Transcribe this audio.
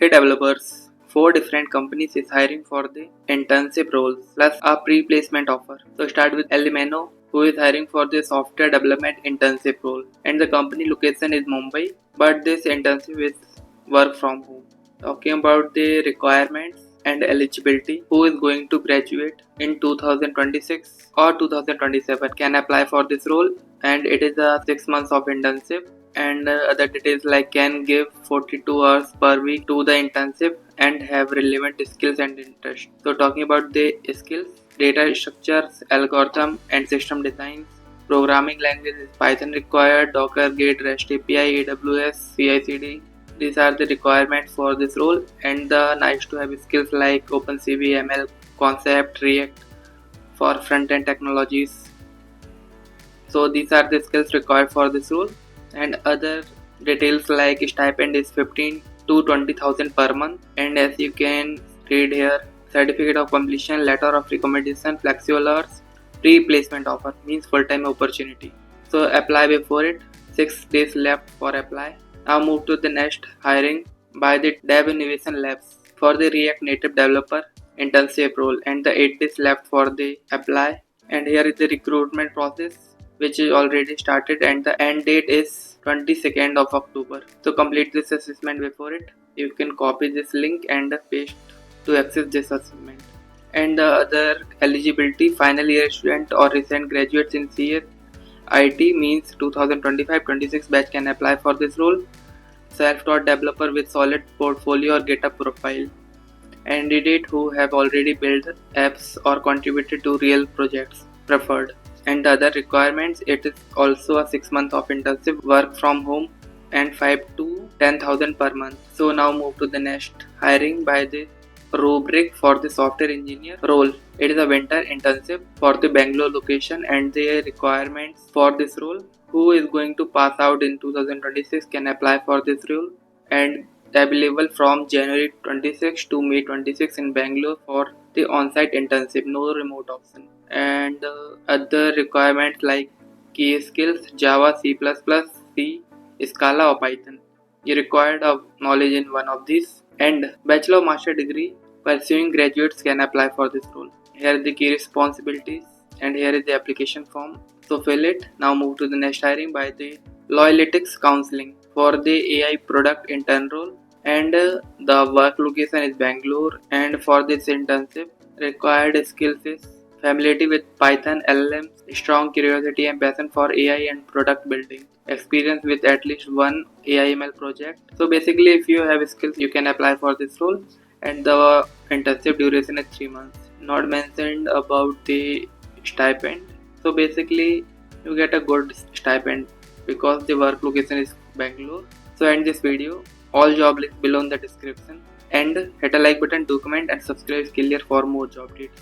Hey developers, 4 different companies is hiring for the internship roles plus a pre-placement offer. So start with Elimeno, who is hiring for the software development internship role, and the company location is Mumbai, but this internship is work from home. Talking about the requirements and eligibility, who is going to graduate in 2026 or 2027 can apply for this role, and it is a 6 months of internship. And other details like can give 42 hours per week to the internship and have relevant skills and interest. So talking about the skills, data structures, algorithm and system designs, programming language is Python required, Docker, Git, REST API, AWS, CI/CD. These are the requirements for this role, and the nice to have skills like OpenCV, ML, Concept, React for front-end technologies. So these are the skills required for this role, and other details like stipend is 15 to 20,000 per month, and as you can read here, certificate of completion, letter of recommendation, flexible hours, pre-placement offer means full-time opportunity. So apply before it. 6 days left for apply. Now move to the next hiring by the Dev Innovation Labs for the React Native developer internship role, and the 8 days left for the apply. And here is the recruitment process, which is already started, and the end date is 22nd of October. So complete this assessment before it. You can copy this link and paste to access this assessment. And the other eligibility, final year student or recent graduates in CS IT means 2025-26 batch can apply for this role. Self-taught developer with solid portfolio or GitHub profile. Candidate who have already built apps or contributed to real projects preferred. And the other requirements, it is also a 6 month of intensive work from home and 5 to 10,000 per month. So now move to the next hiring by the Rubrik for the software engineer role. It is a winter internship for the Bangalore location, and the requirements for this role, who is going to pass out in 2026 can apply for this role, and available from January 26 to May 26 in Bangalore for the on-site internship, no remote option. And other requirements like key skills, Java, C++, C, Scala or Python. You required of knowledge in one of these, and bachelor or master degree pursuing graduates can apply for this role. Here are the key responsibilities, and here is the application form. So fill it. Now move to the next hiring by the Loyalytics Counseling for the AI product intern role, and the work location is Bangalore. And for this internship, required skills is familiarity with Python, LLMs, strong curiosity and passion for AI and product building, experience with at least one AI/ML project. So basically, if you have skills, you can apply for this role, and the internship duration is 3 months. Not mentioned about the stipend. So basically, you get a good stipend because the work location is Bangalore. So end this video. All job links below in the description, and hit a like button to comment and subscribe Skillr for more job updates.